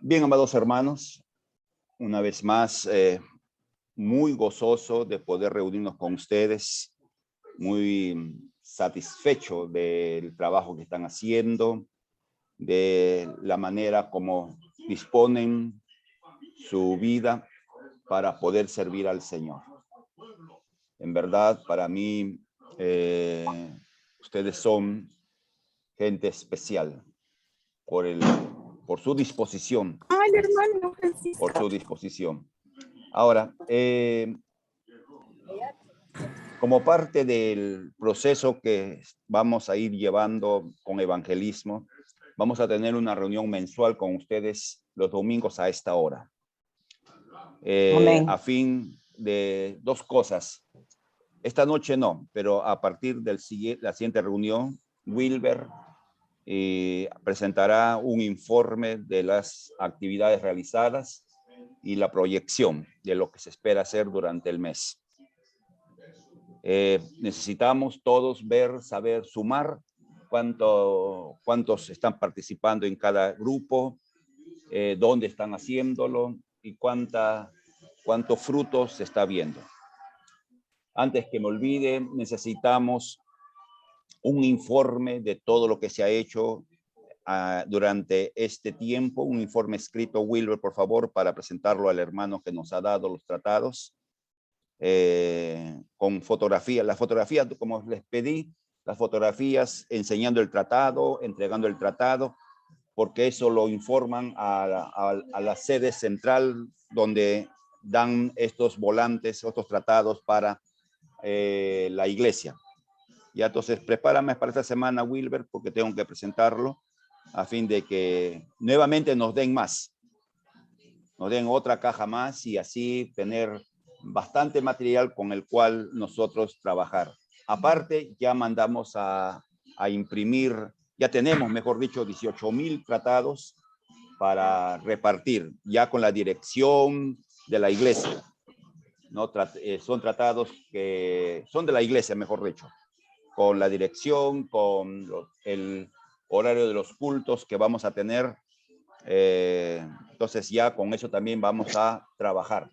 Bien, amados hermanos, una vez más, muy gozoso de poder reunirnos con ustedes, muy satisfecho del trabajo que están haciendo, de la manera como disponen su vida para poder servir al Señor. En verdad, para mí, ustedes son gente especial por su disposición. Ay, hermano Francisco. Por su disposición. Ahora, como parte del proceso que vamos a ir llevando con evangelismo, vamos a tener una reunión mensual con ustedes los domingos a esta hora. A fin de dos cosas. Esta noche no, pero a partir de la siguiente reunión, Wilber presentará un informe de las actividades realizadas y la proyección de lo que se espera hacer durante el mes. Necesitamos todos ver, saber, sumar cuántos están participando en cada grupo, dónde están haciéndolo y cuántos frutos se está viendo. Antes que me olvide, necesitamos un informe de todo lo que se ha hecho durante este tiempo, un informe escrito, Wilber, por favor, para presentarlo al hermano que nos ha dado los tratados, con fotografía. Las fotografías, como les pedí, las fotografías enseñando el tratado, entregando el tratado, porque eso lo informan a la sede central donde dan estos volantes, estos tratados para la iglesia. Ya, entonces, prepárame para esta semana, Wilber, porque tengo que presentarlo a fin de que nuevamente nos den más. Nos den otra caja más y así tener bastante material con el cual nosotros trabajar. Aparte, ya mandamos a imprimir, ya tenemos, mejor dicho, 18,000 tratados para repartir, ya con la dirección de la iglesia. ¿No? Son tratados que son de la iglesia, mejor dicho, con la dirección, con el horario de los cultos que vamos a tener. Entonces ya con eso también vamos a trabajar,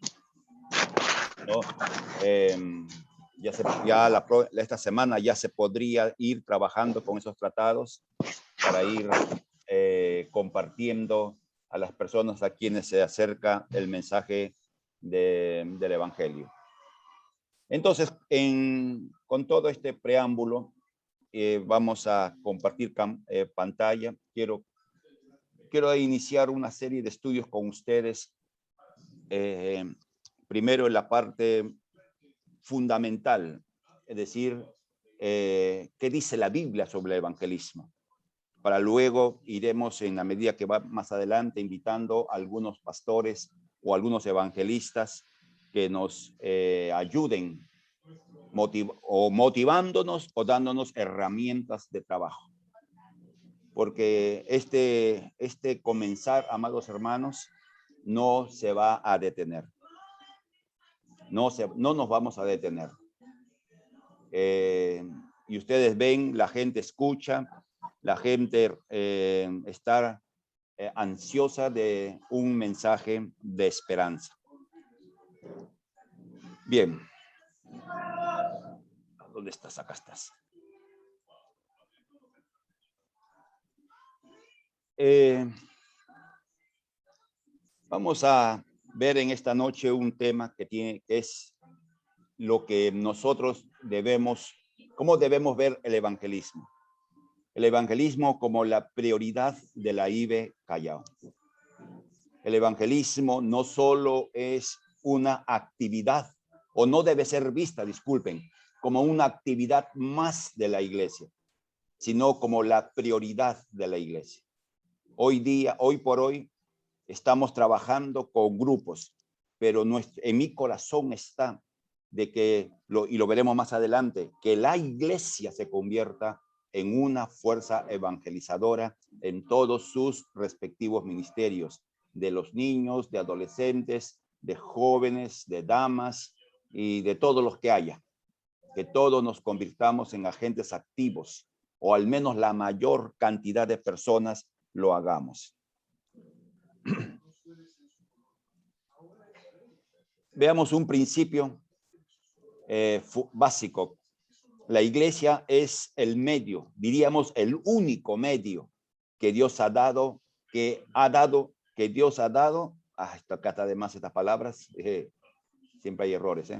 ¿no? Esta semana ya se podría ir trabajando con esos tratados para ir compartiendo a las personas a quienes se acerca el mensaje del Evangelio. Entonces, con todo este preámbulo, vamos a compartir pantalla. Quiero iniciar una serie de estudios con ustedes. Primero en la parte fundamental, es decir, qué dice la Biblia sobre el evangelismo. Para luego iremos, en la medida que va más adelante, invitando a algunos pastores o algunos evangelistas que nos ayuden motivándonos o dándonos herramientas de trabajo. Porque este comenzar, amados hermanos, no se va a detener. No nos vamos a detener. Y ustedes ven, la gente escucha, la gente está ansiosa de un mensaje de esperanza. Bien. ¿Dónde estás? Acá estás. Vamos a ver en esta noche un tema que es lo que nosotros cómo debemos ver el evangelismo. El evangelismo como la prioridad de la IBE Callao. El evangelismo no solo es una actividad, o no debe ser vista, disculpen, como una actividad más de la iglesia, sino como la prioridad de la iglesia. Hoy por hoy, estamos trabajando con grupos, pero en mi corazón está de que, y lo veremos más adelante, que la iglesia se convierta en una fuerza evangelizadora en todos sus respectivos ministerios, de los niños, de adolescentes, de jóvenes, de damas y de todos los que haya. Que todos nos convirtamos en agentes activos o al menos la mayor cantidad de personas lo hagamos. Veamos un principio básico. La iglesia es el medio, diríamos el único medio que Dios ha dado, acá está de más estas palabras, siempre hay errores,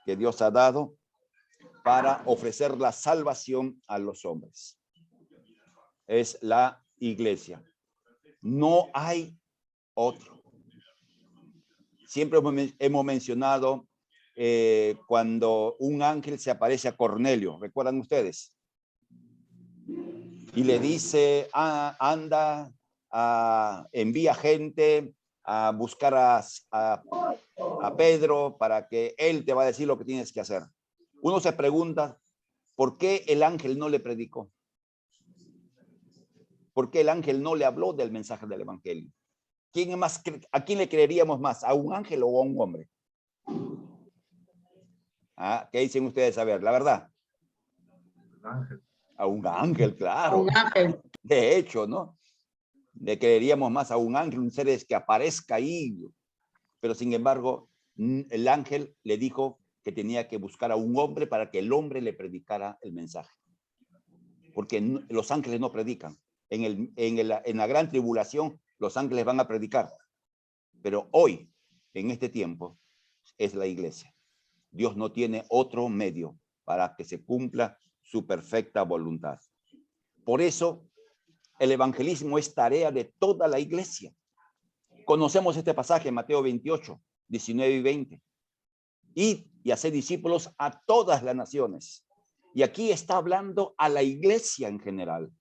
que Dios ha dado para ofrecer la salvación a los hombres. Es la iglesia. No hay otro. Siempre hemos mencionado cuando un ángel se aparece a Cornelio, ¿recuerdan ustedes? Y le dice, anda, envía gente a buscar a Pedro para que él te va a decir lo que tienes que hacer. Uno se pregunta, ¿por qué el ángel no le predicó? ¿Por qué el ángel no le habló del mensaje del evangelio? ¿A quién le creeríamos más? ¿A un ángel o a un hombre? ¿Qué dicen ustedes? A ver, la verdad. A un ángel, claro. A un ángel. De hecho, ¿no? Le creeríamos más a un ángel, un ser que aparezca ahí. Pero sin embargo, el ángel le dijo que tenía que buscar a un hombre para que el hombre le predicara el mensaje. Porque los ángeles no predican. En la gran tribulación, los ángeles van a predicar. Pero hoy, en este tiempo, es la iglesia. Dios no tiene otro medio para que se cumpla su perfecta voluntad. Por eso, el evangelismo es tarea de toda la iglesia. Conocemos este pasaje en Mateo 28, 19 y 20. Id y haced discípulos a todas las naciones. Y aquí está hablando a la iglesia en general,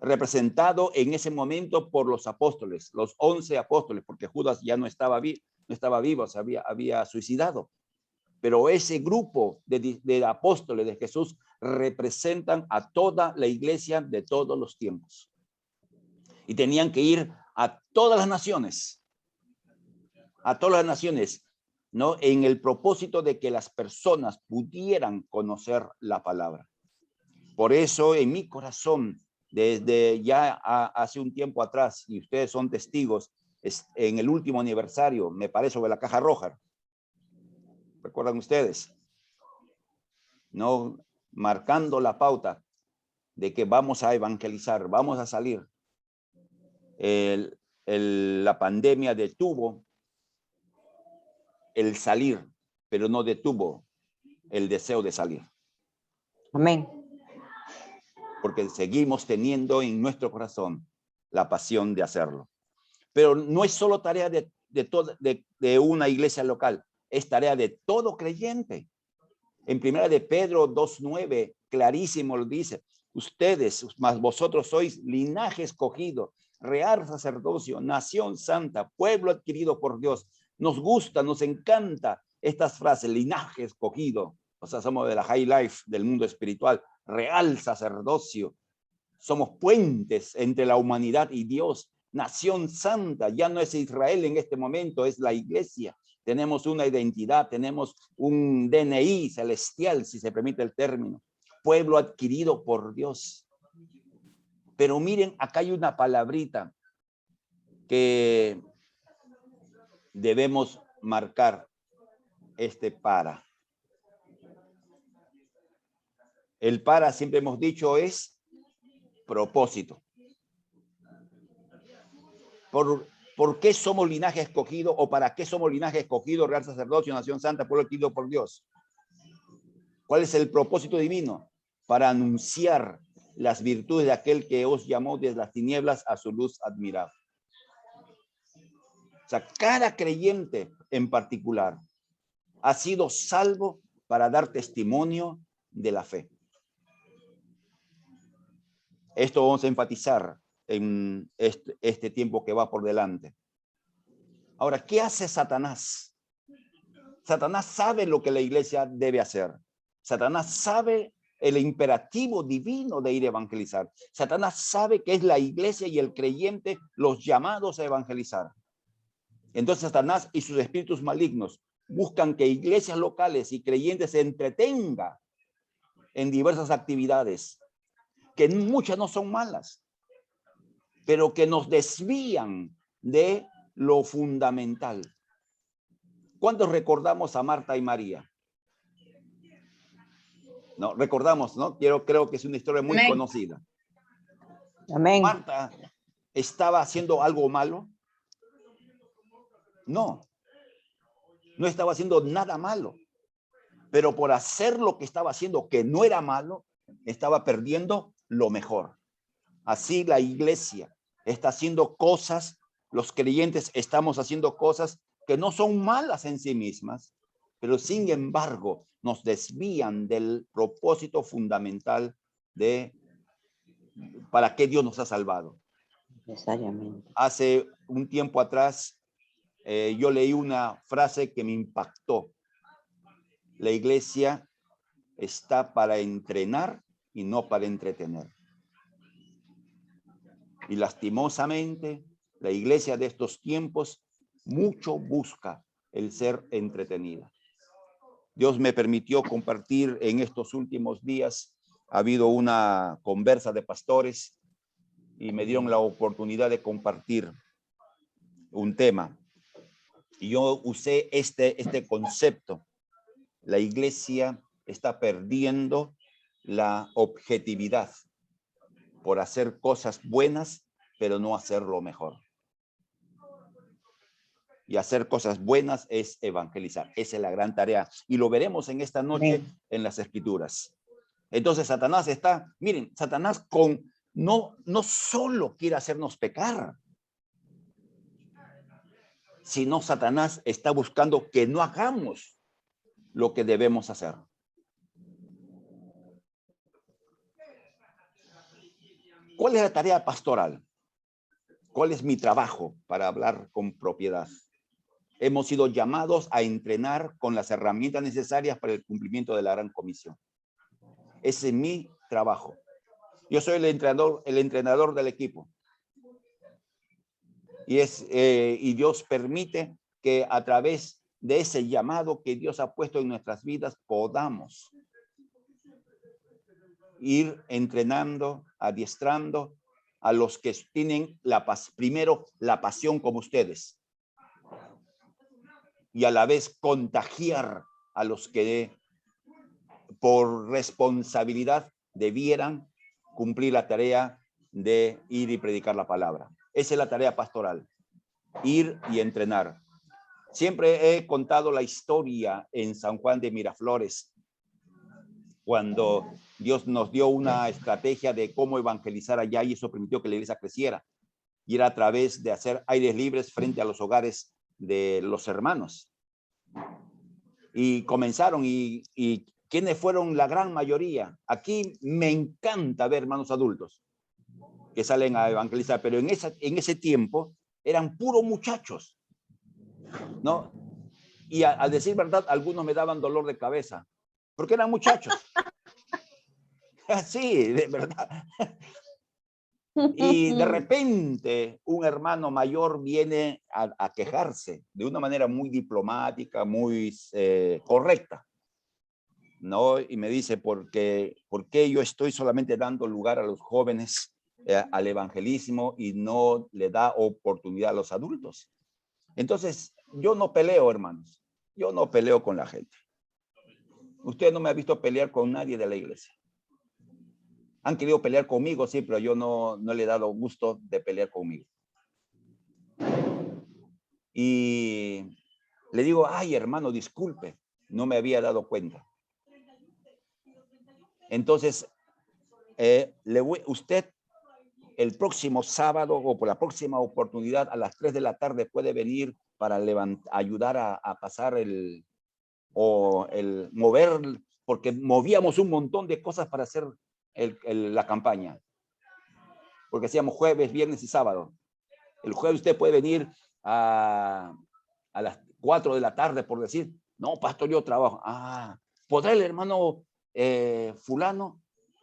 representado en ese momento por los apóstoles, los 11 apóstoles, porque Judas ya no estaba vivo, se había suicidado. Pero ese grupo de apóstoles de Jesús representan a toda la iglesia de todos los tiempos. Y tenían que ir a todas las naciones, ¿no? En el propósito de que las personas pudieran conocer la palabra. Por eso en mi corazón, desde ya hace un tiempo atrás, y ustedes son testigos, en el último aniversario, me parece, sobre la caja roja, ¿recuerdan ustedes? No, marcando la pauta de que vamos a evangelizar, vamos a salir. La pandemia detuvo el salir, pero no detuvo el deseo de salir. Amén. Porque seguimos teniendo en nuestro corazón la pasión de hacerlo. Pero no es solo tarea de una iglesia local, es tarea de todo creyente. En primera de Pedro 2:9, clarísimo lo dice, ustedes, más vosotros sois linaje escogido, real sacerdocio, nación santa, pueblo adquirido por Dios. Nos gusta, nos encanta estas frases, linaje escogido. O sea, somos de la high life del mundo espiritual, real sacerdocio. Somos puentes entre la humanidad y Dios. Nación santa, ya no es Israel en este momento, es la iglesia. Tenemos una identidad, tenemos un DNI celestial, si se permite el término. Pueblo adquirido por Dios. Pero miren, acá hay una palabrita que debemos marcar, para. El para, siempre hemos dicho, es propósito. ¿Por qué somos linaje escogido o para qué somos linaje escogido, real sacerdocio, nación santa, pueblo adquirido por Dios? ¿Cuál es el propósito divino? Para anunciar las virtudes de aquel que os llamó desde las tinieblas a su luz admirable. O sea, cada creyente en particular ha sido salvo para dar testimonio de la fe. Esto vamos a enfatizar en este tiempo que va por delante. Ahora, ¿qué hace Satanás? Satanás sabe lo que la iglesia debe hacer. Satanás sabe el imperativo divino de ir a evangelizar. Satanás sabe que es la iglesia y el creyente los llamados a evangelizar. Entonces Satanás y sus espíritus malignos buscan que iglesias locales y creyentes se entretengan en diversas actividades que muchas no son malas, pero que nos desvían de lo fundamental. ¿Cuántos recordamos a Marta y María? No, recordamos, ¿no? Creo que es una historia muy conocida. Amén. Marta estaba haciendo algo malo. No estaba haciendo nada malo, pero por hacer lo que estaba haciendo, que no era malo, estaba perdiendo lo mejor. Así la iglesia está haciendo cosas, los creyentes estamos haciendo cosas que no son malas en sí mismas, pero sin embargo nos desvían del propósito fundamental de para qué Dios nos ha salvado. Necesariamente. Hace un tiempo atrás yo leí una frase que me impactó. La iglesia está para entrenar y no para entretener. Y lastimosamente, la iglesia de estos tiempos mucho busca el ser entretenida. Dios me permitió compartir en estos últimos días. Ha habido una conversa de pastores y me dieron la oportunidad de compartir un tema. Y yo usé este concepto. La iglesia está perdiendo la objetividad por hacer cosas buenas, pero no hacerlo mejor. Y hacer cosas buenas es evangelizar. Esa es la gran tarea. Y lo veremos en esta noche en las Escrituras. Entonces Satanás está, miren, Satanás no solo quiere hacernos pecar, sino Satanás está buscando que no hagamos lo que debemos hacer. ¿Cuál es la tarea pastoral? ¿Cuál es mi trabajo para hablar con propiedad? Hemos sido llamados a entrenar con las herramientas necesarias para el cumplimiento de la gran comisión. Ese es mi trabajo. Yo soy el entrenador del equipo. Y Dios permite que a través de ese llamado que Dios ha puesto en nuestras vidas podamos ir entrenando, adiestrando a los que tienen primero la pasión como ustedes y a la vez contagiar a los que por responsabilidad debieran cumplir la tarea de ir y predicar la palabra. Esa es la tarea pastoral, ir y entrenar. Siempre he contado la historia en San Juan de Miraflores, cuando Dios nos dio una estrategia de cómo evangelizar allá y eso permitió que la iglesia creciera. Y era a través de hacer aires libres frente a los hogares de los hermanos. Y comenzaron y ¿quiénes fueron la gran mayoría? Aquí me encanta ver hermanos adultos que salen a evangelizar, pero en ese tiempo eran puros muchachos, ¿no? Y al decir verdad, algunos me daban dolor de cabeza, porque eran muchachos. Sí, de verdad. Y de repente un hermano mayor viene a quejarse de una manera muy diplomática, muy correcta, ¿no? Y me dice, ¿por qué yo estoy solamente dando lugar a los jóvenes al evangelismo y no le da oportunidad a los adultos? Entonces, yo no peleo, hermanos. Yo no peleo con la gente. Usted no me ha visto pelear con nadie de la iglesia. Han querido pelear conmigo, sí, pero yo no le he dado gusto de pelear conmigo. Y le digo, ay, hermano, disculpe, no me había dado cuenta. Entonces, usted el próximo sábado o por la próxima oportunidad a las 3 de la tarde puede venir para ayudar a pasar mover, porque movíamos un montón de cosas para hacer la campaña. Porque hacíamos jueves, viernes y sábado. El jueves usted puede venir a las 4 de la tarde por decir, no, pastor, yo trabajo. Ah, ¿podrá el hermano fulano?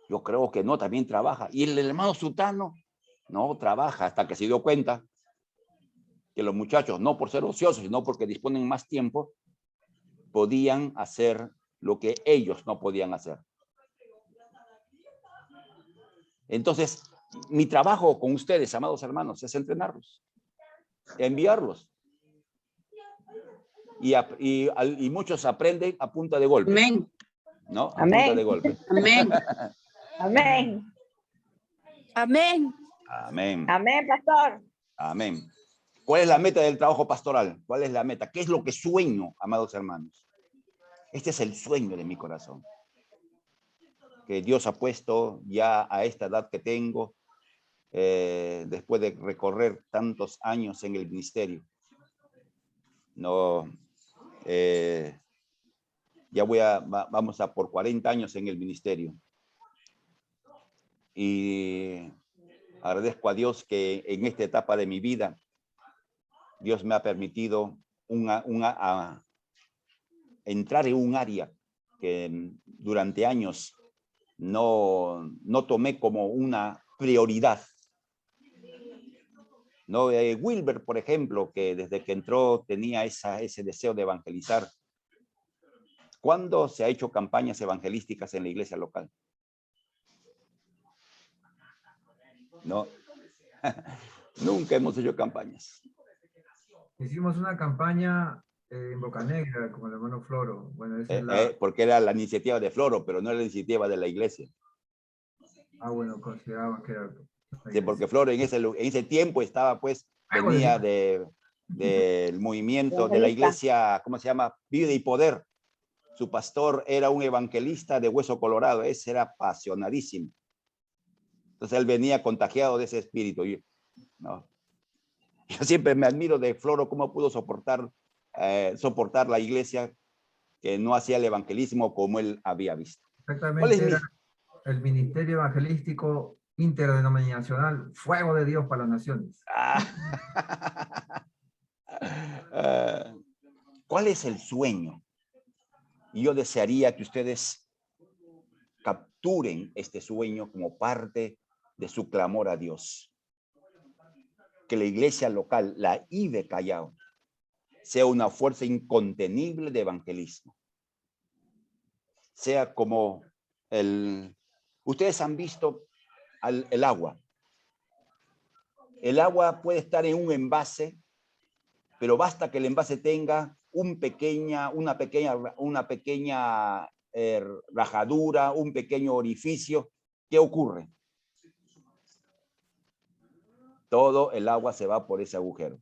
Yo creo que no, también trabaja. ¿Y el hermano sutano? No, trabaja, hasta que se dio cuenta que los muchachos, no por ser ociosos, sino porque disponen más tiempo, podían hacer lo que ellos no podían hacer. Entonces, mi trabajo con ustedes, amados hermanos, es entrenarlos, enviarlos. Y muchos aprenden a punta de golpe. Amén. ¿No? A Amén. punta de golpe. Amén. Amén. Amén. Amén. Amén, pastor. Amén. ¿Cuál es la meta del trabajo pastoral? ¿Cuál es la meta? ¿Qué es lo que sueño, amados hermanos? Este es el sueño de mi corazón. Que Dios ha puesto ya a esta edad que tengo, después de recorrer tantos años en el ministerio. No, ya vamos a por 40 años en el ministerio. Y agradezco a Dios que en esta etapa de mi vida, Dios me ha permitido entrar en un área que durante años no tomé como una prioridad. ¿No? Wilber, por ejemplo, que desde que entró tenía ese deseo de evangelizar. ¿Cuándo se ha hecho campañas evangelísticas en la iglesia local? No. Nunca hemos hecho campañas. Hicimos una campaña en Bocanegra con el hermano Floro. Bueno, esa es porque era la iniciativa de Floro, pero no era la iniciativa de la iglesia. Ah, bueno, consideraba que era... Sí, porque Floro en ese tiempo estaba, pues, venía del movimiento de la iglesia, ¿cómo se llama? Vida y Poder. Su pastor era un evangelista de Hueso Colorado, ese era apasionadísimo. Entonces él venía contagiado de ese espíritu. ¿No? Yo siempre me admiro de Floro cómo pudo soportar la iglesia que no hacía el evangelismo como él había visto. Exactamente, era el Ministerio Evangelístico Interdenominacional, Fuego de Dios para las Naciones. ¿Cuál es el sueño? Y yo desearía que ustedes capturen este sueño como parte de su clamor a Dios. Que la iglesia local, la IBE Callao, sea una fuerza incontenible de evangelismo. Sea como ustedes han visto el agua. El agua puede estar en un envase, pero basta que el envase tenga una pequeña rajadura, un pequeño orificio. ¿Qué ocurre? Todo el agua se va por ese agujero.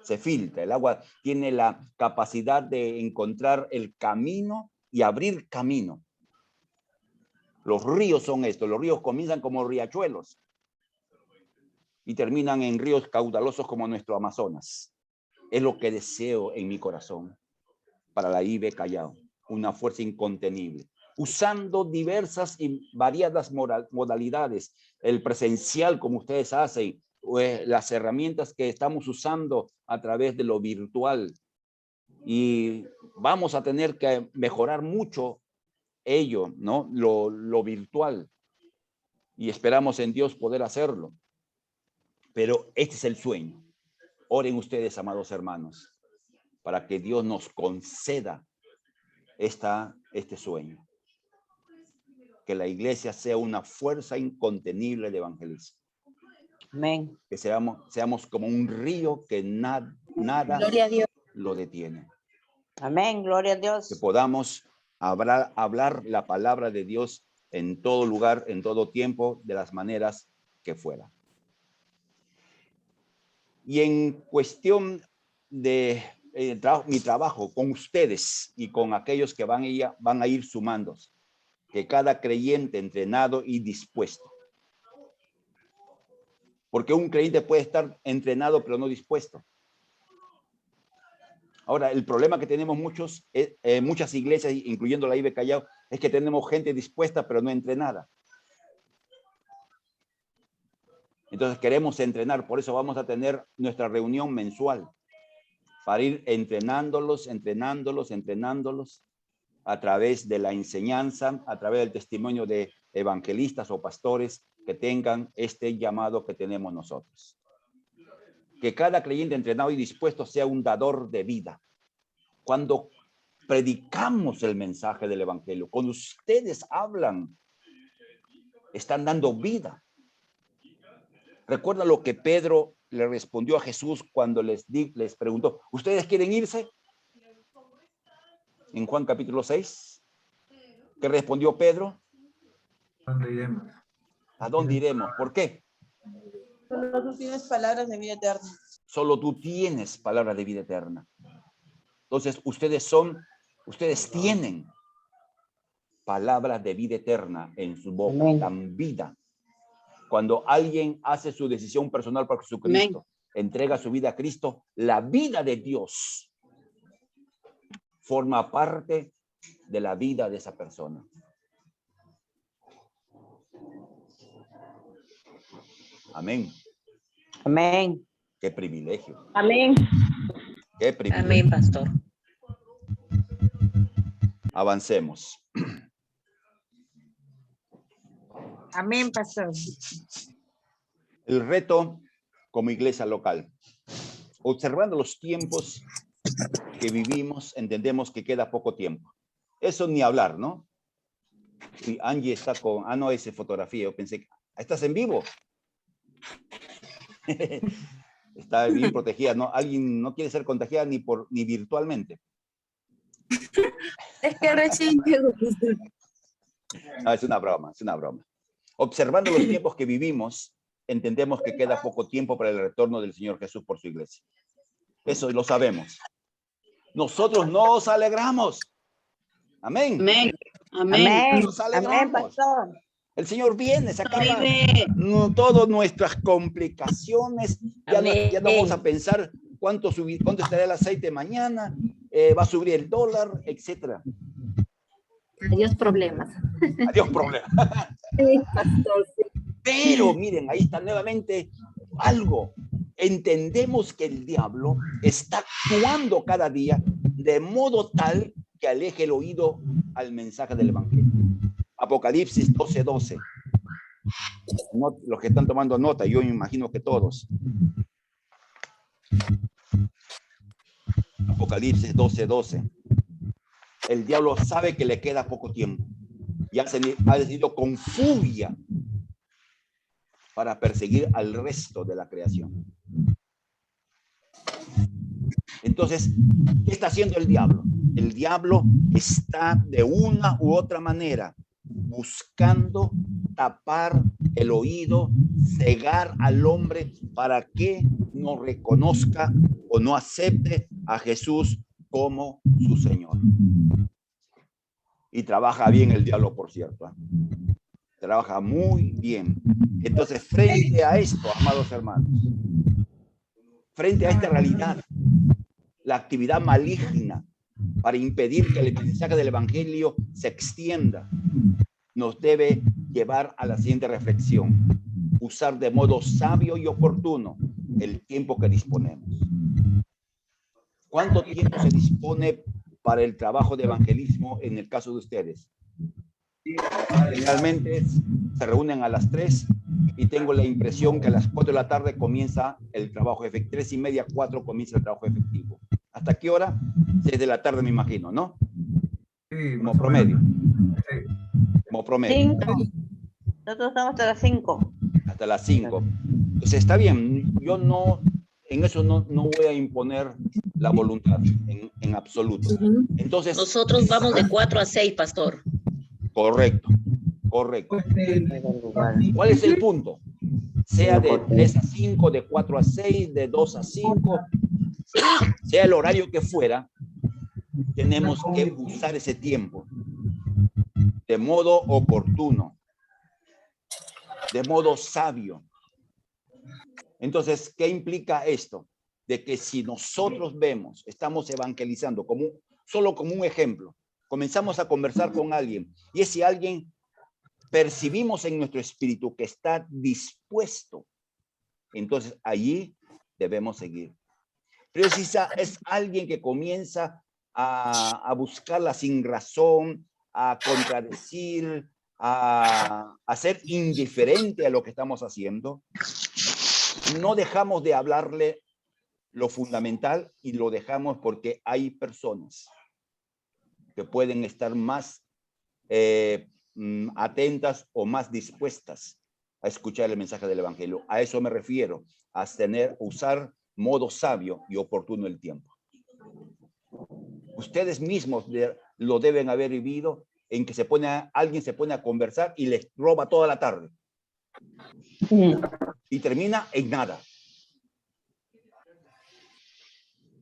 Se filtra. El agua tiene la capacidad de encontrar el camino y abrir camino. Los ríos son estos. Los ríos comienzan como riachuelos y terminan en ríos caudalosos como nuestro Amazonas. Es lo que deseo en mi corazón para la IBE Callao. Una fuerza incontenible. Usando diversas y variadas modalidades. El presencial, como ustedes hacen, las herramientas que estamos usando a través de lo virtual. Y vamos a tener que mejorar mucho ello, ¿no? Lo virtual. Y esperamos en Dios poder hacerlo. Pero este es el sueño. Oren ustedes, amados hermanos, para que Dios nos conceda este sueño. Que la iglesia sea una fuerza incontenible de evangelismo. Amén. Que seamos como un río que nada Gloria a Dios. lo detiene. Amén. Gloria a Dios. Que podamos hablar la palabra de Dios en todo lugar, en todo tiempo, de las maneras que fuera. Y en cuestión de mi trabajo con ustedes y con aquellos que van a ir sumándose, que cada creyente entrenado y dispuesto. Porque un creyente puede estar entrenado pero no dispuesto. Ahora, el problema que tenemos muchas iglesias, incluyendo la IBE Callao, es que tenemos gente dispuesta pero no entrenada. Entonces queremos entrenar, por eso vamos a tener nuestra reunión mensual para ir entrenándolos a través de la enseñanza, a través del testimonio de evangelistas o pastores que tengan este llamado que tenemos nosotros. Que cada creyente entrenado y dispuesto sea un dador de vida. Cuando predicamos el mensaje del evangelio, cuando ustedes hablan están dando vida. ¿Recuerda lo que Pedro le respondió a Jesús cuando les preguntó, ¿ustedes quieren irse? En Juan capítulo 6. ¿Qué respondió Pedro? ¿A dónde iremos? ¿A dónde iremos? ¿Por qué? Solo tú tienes palabras de vida eterna. Solo tú tienes palabras de vida eterna. Entonces, ustedes tienen palabras de vida eterna en su boca, Amén. dan vida. Cuando alguien hace su decisión personal por Jesucristo, entrega su vida a Cristo, la vida de Dios forma parte de la vida de esa persona. Amén. Amén. Qué privilegio. Amén. Qué privilegio. Amén, pastor. Avancemos. Amén, pastor. El reto como iglesia local. Observando los tiempos que vivimos, entendemos que queda poco tiempo. Eso ni hablar, ¿no? Y Angie está con... Ah, no, esa fotografía. Yo pensé, ¿estás en vivo? Está bien protegida, ¿no? Alguien no quiere ser contagiada ni virtualmente. Es que recién llegó. No, es una broma, es una broma. Observando los tiempos que vivimos, entendemos que queda poco tiempo para el retorno del Señor Jesús por su iglesia. Eso lo sabemos. Nosotros nos alegramos. Amén. Amén. Amén. Nos Amén, alegramos. pastor. El Señor viene, se acaba Vive. todas nuestras complicaciones. Ya no Amén. vamos a pensar cuánto estará el aceite mañana, va a subir el dólar, etcétera. Adiós problemas. Adiós problema. Sí, pastor. Pero miren, ahí está nuevamente algo. Entendemos que el diablo está actuando cada día de modo tal que aleje el oído al mensaje del evangelio. Apocalipsis 12:12. No, los que están tomando nota, yo me imagino que todos. Apocalipsis 12:12. El diablo sabe que le queda poco tiempo y ha decidido con furia para perseguir al resto de la creación. Entonces, ¿qué está haciendo el diablo? El diablo está de una u otra manera buscando tapar el oído, cegar al hombre para que no reconozca o no acepte a Jesús como su Señor. Y trabaja bien el diablo, por cierto. Trabaja muy bien. Entonces, frente a esto, amados hermanos, frente a esta realidad, la actividad maligna para impedir que el mensaje del evangelio se extienda, nos debe llevar a la siguiente reflexión: usar de modo sabio y oportuno el tiempo que disponemos. ¿Cuánto tiempo se dispone para el trabajo de evangelismo en el caso de ustedes? Generalmente se reúnen a las 3 y tengo la impresión que a las 4 de la tarde comienza el trabajo efectivo. 3:30, 4 comienza el trabajo efectivo. ¿Hasta qué hora? 6 de la tarde, me imagino, ¿no? Sí, Como más o promedio. menos. Sí. Como promedio. 5. Nosotros estamos hasta las 5. Hasta las 5. Entonces está bien. Yo no, en eso no voy a imponer la voluntad en absoluto. Entonces, Nosotros vamos de 4 a 6, pastor. correcto, correcto. ¿Cuál es el punto? Sea de 3 a 5, de 4 a 6, de 2 a 5, sea el horario que fuera, tenemos que usar ese tiempo de modo oportuno, de modo sabio. Entonces, ¿qué implica esto? De que si nosotros vemos, estamos evangelizando solo como un ejemplo, comenzamos a conversar con alguien y ese alguien percibimos en nuestro espíritu que está dispuesto, entonces allí debemos seguir. Pero si es alguien que comienza a buscarla sin razón, a contradecir, a ser indiferente a lo que estamos haciendo, no dejamos de hablarle lo fundamental y lo dejamos porque hay personas que pueden estar más atentas o más dispuestas a escuchar el mensaje del evangelio. A eso me refiero, a usar modo sabio y oportuno el tiempo. Ustedes mismos lo deben haber vivido, en que alguien se pone a conversar y les roba toda la tarde. Y termina en nada.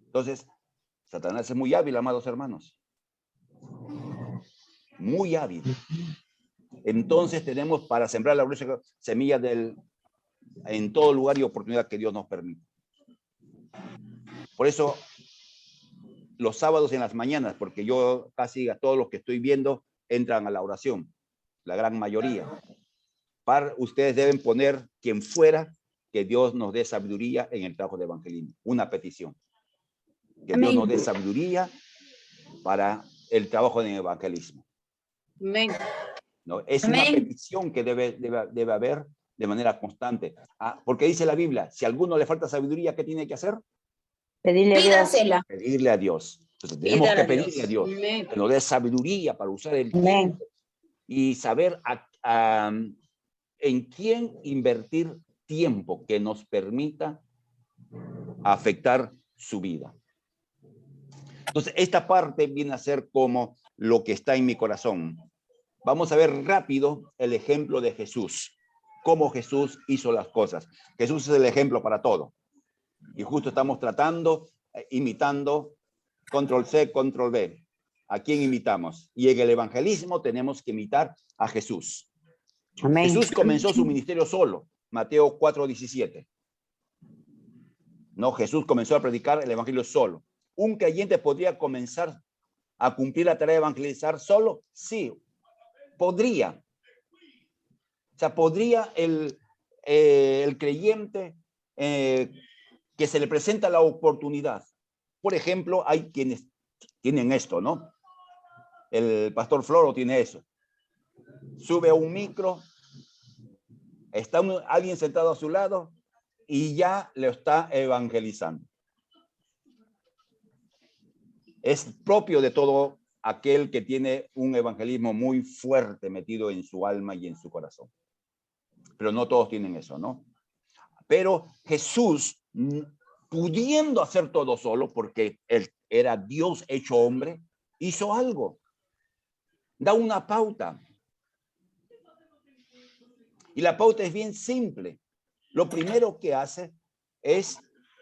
Entonces, Satanás es muy hábil, amados hermanos. Muy hábil. Entonces tenemos para sembrar la semilla en todo lugar y oportunidad que Dios nos permite. Por eso, los sábados en las mañanas, porque yo casi a todos los que estoy viendo entran a la oración, la gran mayoría. Ustedes deben poner quien fuera, que Dios nos dé sabiduría en el trabajo de evangelismo. Una petición. Que Amén. Dios nos dé sabiduría para el trabajo en evangelismo. Amén. ¿No? Es Amén. una petición que debe haber de manera constante. Porque dice la Biblia, si a alguno le falta sabiduría, ¿qué tiene que hacer? Pedirle a Dios. Pídasela. Pedirle a Dios. Entonces tenemos Pídale que a pedirle Dios. a Dios Amén. que nos dé sabiduría para usar el Amén. tiempo y saber en quién invertir tiempo que nos permita afectar su vida. Entonces, esta parte viene a ser como lo que está en mi corazón. Vamos a ver rápido el ejemplo de Jesús, cómo Jesús hizo las cosas. Jesús es el ejemplo para todo. Y justo estamos tratando, imitando, control C, control V. ¿A quién imitamos? Y en el evangelismo tenemos que imitar a Jesús. Amén. Jesús comenzó su ministerio solo, Mateo 4:17. No, Jesús comenzó a predicar el evangelio solo. ¿Un creyente podría comenzar a cumplir la tarea de evangelizar solo? Sí, podría. O sea, podría el creyente que se le presenta la oportunidad. Por ejemplo, hay quienes tienen esto, ¿no? El pastor Floro tiene eso. Sube a un micro, está alguien sentado a su lado y ya le está evangelizando. Es propio de todo aquel que tiene un evangelismo muy fuerte metido en su alma y en su corazón. Pero no todos tienen eso, ¿no? Pero Jesús, pudiendo hacer todo solo, porque él era Dios hecho hombre, hizo algo. Da una pauta. Y la pauta es bien simple. Lo primero que hace es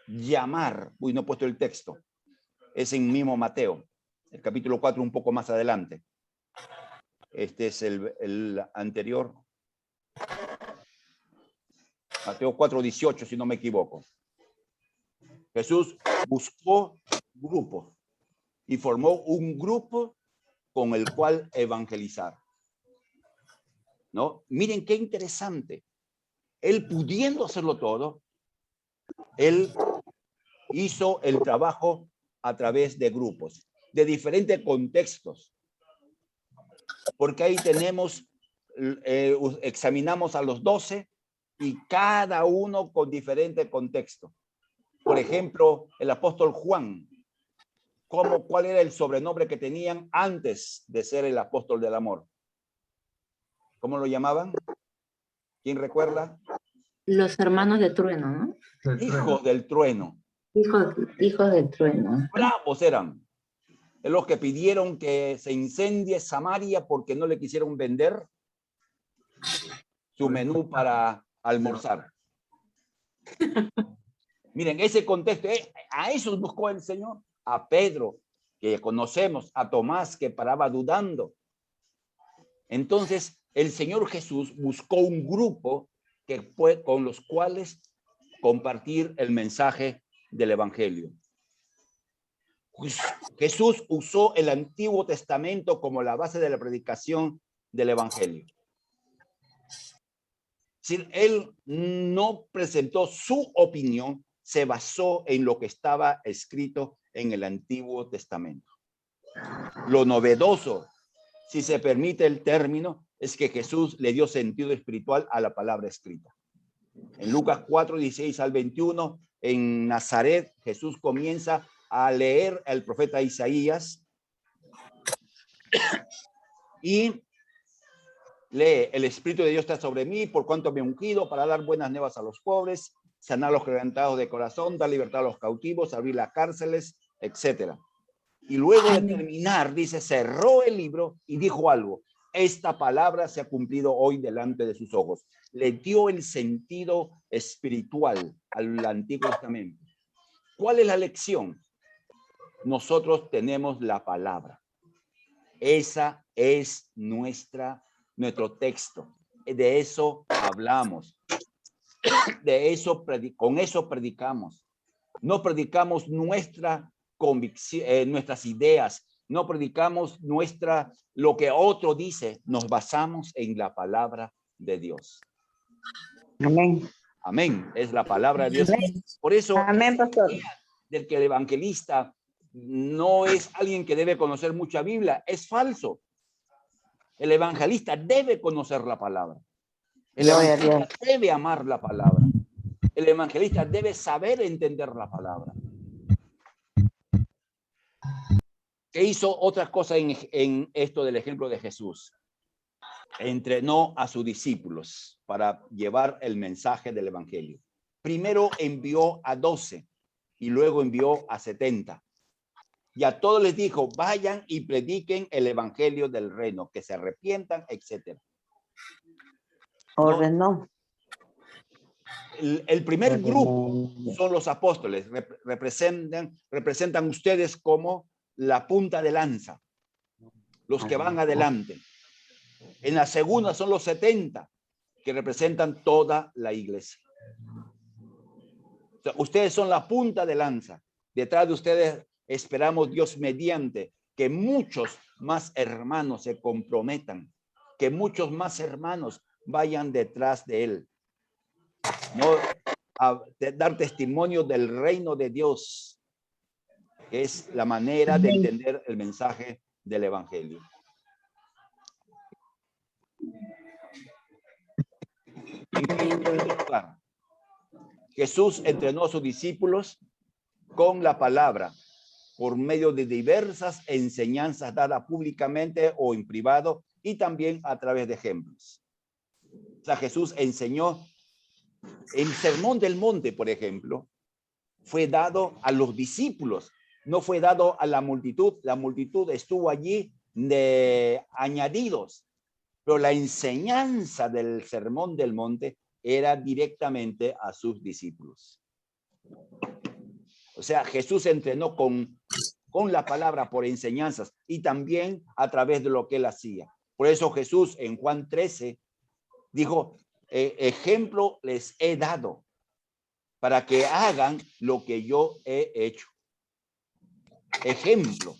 llamar. Uy, no he puesto el texto. Es en mismo Mateo, el capítulo 4, un poco más adelante. Este es el anterior. Mateo 4:18, si no me equivoco. Jesús buscó grupos y formó un grupo con el cual evangelizar. ¿No? Miren qué interesante. Él pudiendo hacerlo todo, él hizo el trabajo a través de grupos, de diferentes contextos. Porque ahí tenemos, examinamos a los 12 y cada uno con diferente contexto. Por ejemplo, el apóstol Juan, ¿cuál era el sobrenombre que tenían antes de ser el apóstol del amor? ¿Cómo lo llamaban? ¿Quién recuerda? Los hermanos de trueno, ¿no? Hijo del trueno. Hijos del trueno. Bravos eran. Los que pidieron que se incendie Samaria porque no le quisieron vender su menú para almorzar. Miren, ese contexto, a esos buscó el Señor, a Pedro, que conocemos, a Tomás, que paraba dudando. Entonces, el Señor Jesús buscó un grupo que fue con los cuales compartir el mensaje del Evangelio. Jesús usó el Antiguo Testamento como la base de la predicación del Evangelio. Si él no presentó su opinión, se basó en lo que estaba escrito en el Antiguo Testamento. Lo novedoso, si se permite el término, es que Jesús le dio sentido espiritual a la palabra escrita. En Lucas 4:16 al 21, en Nazaret, Jesús comienza a leer el profeta Isaías y Lee, el Espíritu de Dios está sobre mí, por cuanto me he ungido para dar buenas nuevas a los pobres, sanar a los quebrantados de corazón, dar libertad a los cautivos, abrir las cárceles, etc. Y luego de terminar, dice, cerró el libro y dijo algo. Esta palabra se ha cumplido hoy delante de sus ojos. Le dio el sentido espiritual al Antiguo Testamento. ¿Cuál es la lección? Nosotros tenemos la palabra. Esa es nuestro texto. De eso hablamos. Con eso predicamos. No predicamos nuestra convicción, nuestras ideas. No predicamos lo que otro dice. Nos basamos en la palabra de Dios. Amén. Amén. Es la palabra de Dios. Amén. Por eso, Amén, pastor. del que el evangelista no es alguien que debe conocer mucha Biblia, es falso. El evangelista debe conocer la palabra. El Gloria a evangelista debe amar la palabra. El evangelista debe saber entender la palabra. ¿Qué hizo otras cosas en esto del ejemplo de Jesús? Entrenó a sus discípulos para llevar el mensaje del evangelio. Primero envió a 12 y luego envió a 70. Y a todos les dijo, vayan y prediquen el evangelio del reino, que se arrepientan, etc. Ordenó. El primer grupo son los apóstoles. Representan ustedes como la punta de lanza, los que van adelante. En la segunda son los 70, que representan toda la iglesia. O sea, ustedes son la punta de lanza. Detrás de ustedes esperamos, Dios mediante, que muchos más hermanos se comprometan, que muchos más hermanos vayan detrás de él. No dar testimonio del reino de Dios, que es la manera de entender el mensaje del evangelio. En primer lugar, Jesús entrenó a sus discípulos con la palabra por medio de diversas enseñanzas dadas públicamente o en privado y también a través de ejemplos. O sea, Jesús enseñó. El Sermón del Monte, por ejemplo, fue dado a los discípulos, no fue dado a la multitud. La multitud estuvo allí de añadidos, pero la enseñanza del Sermón del Monte era directamente a sus discípulos. O sea, Jesús entrenó con la palabra por enseñanzas y también a través de lo que él hacía. Por eso Jesús en Juan 13 dijo, ejemplo les he dado para que hagan lo que yo he hecho. Ejemplo.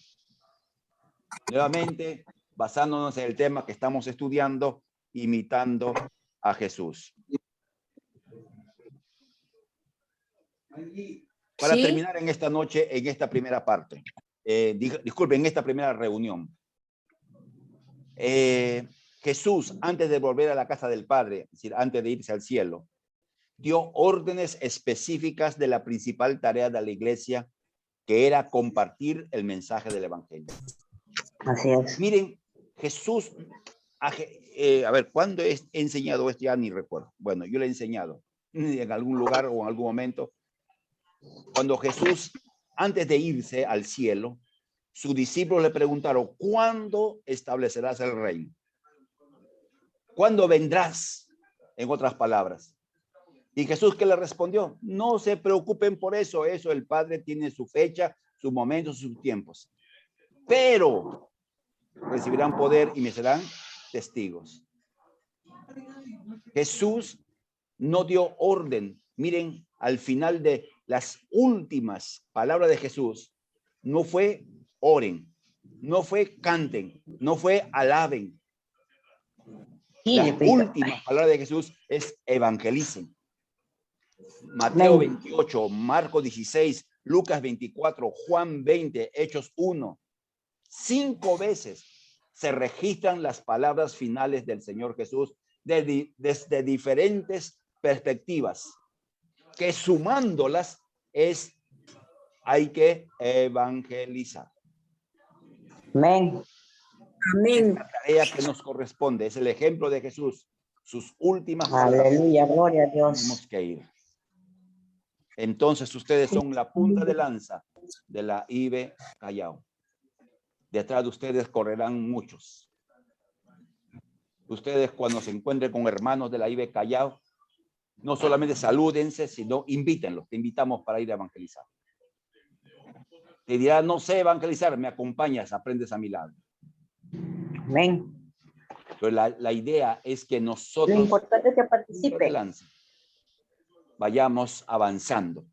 Nuevamente, basándonos en el tema que estamos estudiando, imitando a Jesús. Para terminar en esta noche, en esta primera parte, disculpen, en esta primera reunión, Jesús, antes de volver a la casa del Padre, es decir, antes de irse al cielo, dio órdenes específicas de la principal tarea de la iglesia, que era compartir el mensaje del evangelio. Así es. Miren, Jesús, a ver, ¿cuándo he enseñado esto? Ya ni recuerdo. Bueno, yo lo he enseñado en algún lugar o en algún momento. Cuando Jesús, antes de irse al cielo, sus discípulos le preguntaron, ¿cuándo establecerás el reino? ¿Cuándo vendrás? En otras palabras. Y Jesús, ¿qué le respondió? No se preocupen por eso. Eso el Padre tiene su fecha, sus momentos, sus tiempos. Pero recibirán poder y me serán testigos. Jesús no dio orden. Miren, al final de las últimas palabras de Jesús, no fue oren, no fue canten, no fue alaben. Las últimas palabras de Jesús es evangelicen. Mateo 28, Marcos 16, Lucas 24, Juan 20, Hechos 1. 5 veces se registran las palabras finales del Señor Jesús desde diferentes perspectivas, que sumándolas hay que evangelizar. Amén. Amén. la tarea que nos corresponde. Es el ejemplo de Jesús. Sus últimas palabras. Aleluya, gloria a Tenemos Dios. que ir. Entonces ustedes son la punta de lanza de la IBE Callao. Detrás de ustedes correrán muchos. Ustedes cuando se encuentren con hermanos de la IBE Callao, no solamente salúdense, sino invítenlos. Te invitamos para ir a evangelizar. Te dirá, no sé evangelizar, me acompañas, aprendes a mi lado. Amén. Pero la idea es que Lo nosotros importante es que de participe. lanza, vayamos avanzando.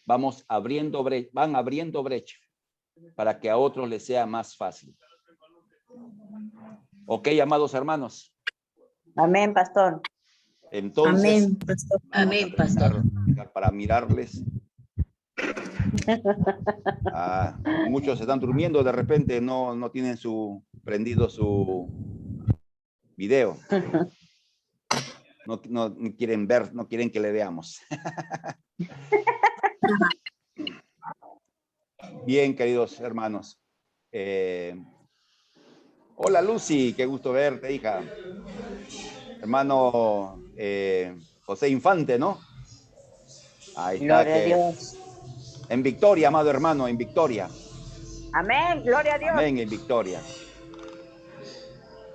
Vamos abriendo brecha, van abriendo brecha para que a otros les sea más fácil. Ok, amados hermanos. Amén, pastor. Entonces, Amén, pastor. Amén, pastor. para mirarles. Muchos están durmiendo, de repente no tienen prendido su video. No quieren ver, no quieren que le veamos. Bien, queridos hermanos. Hola, Lucy, qué gusto verte, hija. Hermano José Infante, ¿no? Ahí está. Gloria a Dios. En victoria, amado hermano, en victoria. Amén, gloria a Dios. Amén, en victoria.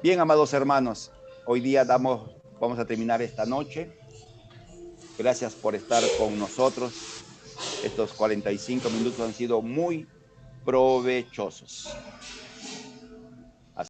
Bien, amados hermanos, hoy día vamos a terminar esta noche. Gracias por estar con nosotros. Estos 45 minutos han sido muy provechosos.